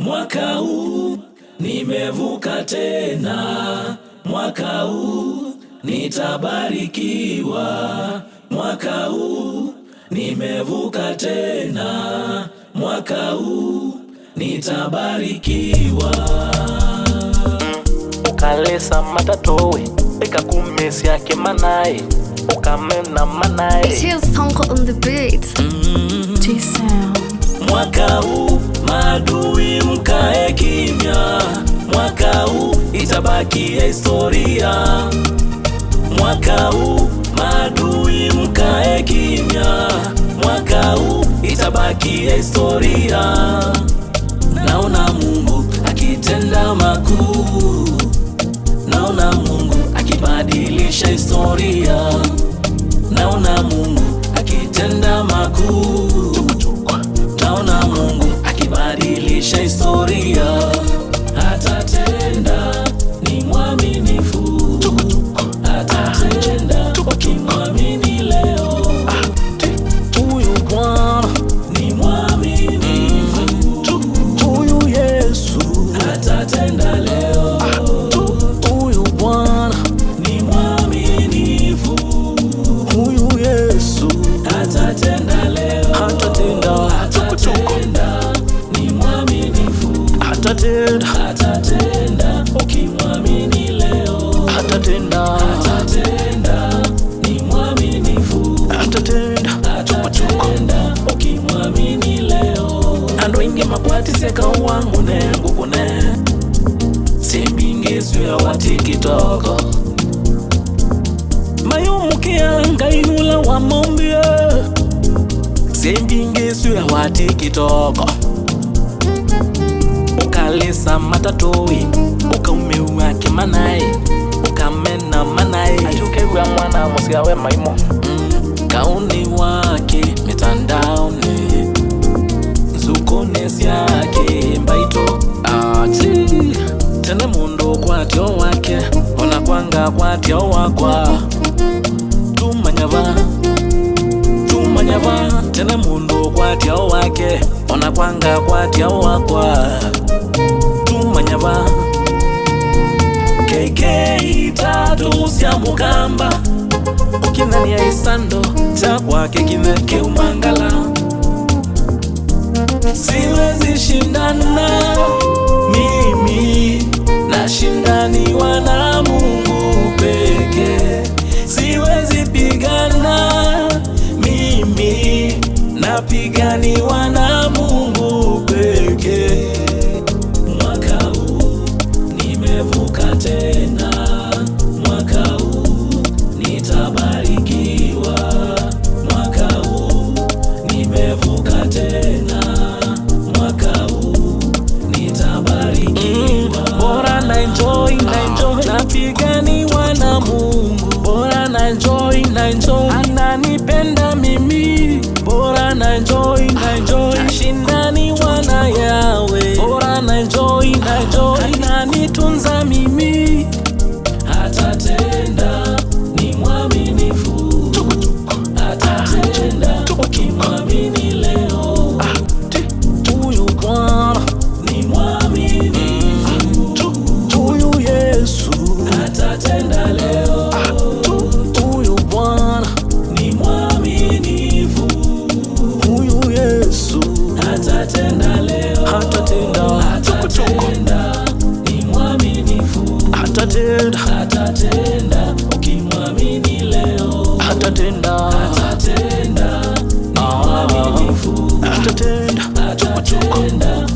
Mwaka huu nimevuka tena, mwaka huu nitabarikiwa. Mwaka huu nimevuka tena, mwaka huu nitabarikiwa. Ukalesa matatowe eka kumesi yake manai ukamena manai. It's your song on the beat. G-Sound. Mwaka huu maadui mkae kimya, mwaka huu itabaki historia. Mwaka huu maadui mkae kimya, mwaka huu itabaki historia. Naona Mungu akitenda makuu, naona Mungu akibadilisha historia, naona Mungu akitenda makuu, naona Mungu akibadilisha historia. Atatenda, ni mwaminifu. Atatenda, ukimwamini leo. Huyu Bwana ni mwaminifu. huyu Yesu Atatenda leo. huyu Bwana Ni mwaminifu. huyu Yesu Atatenda leo. atatenda Atatenda, ni mwaminifu. atatenda Atatenda, ukimwamini leo. atatenda Atatenda, ni mwaminifu. atatenda Atatenda, ukimwamini leo. ando inge makwati seka wangu nengukune Sembingesu ya watikitoko. mayumukia ngaihula wa mombie sembingesu ya watikitoko. Ukalesa matatowi ukaumeua kimanai ukamena manai atukegwa mwana musiawe maimo Kauni wake mitandaoni, nzukonesi yake mbaito. ati tene mundo kwatyo wake ona kwanga kwatyo wakwa tumanyava tene mundo kwatyo wake ona kwanga kwatyo wakwa tumanyava Keke itatu sya mukamba, ukinania isando cha kwake kineke keumangala. Siwezi shindana mimi, nashindaniwa na Mungu peke. Siwezi pigana mimi, napiganiwa na Mungu peke. Mwaka huu nimevuka tena, mwaka huu nitabarikiwa. Mwaka huu nimevuka tena, mwaka huu nitabarikiwa. bora na enjoy napiganiwa na Mungu bora na enjoy ananipenda mimi bora na enjoy nashindaniwa na yawe bora na enjoy ananitunza mimi Atatenda, ni mwaminifu. Atatenda, ukimwamini leo. huyu Bwana Ni mwaminifu. huyu Yesu Atatenda leo. huyu Bwana Ni mwaminifu. huyu Yesu Atatenda leo. atatenda Atatenda, ni mwaminifu. atatenda Atatenda, ukimwamini leo. atatenda Atatenda, ni mwaminifu. atatenda Atatenda,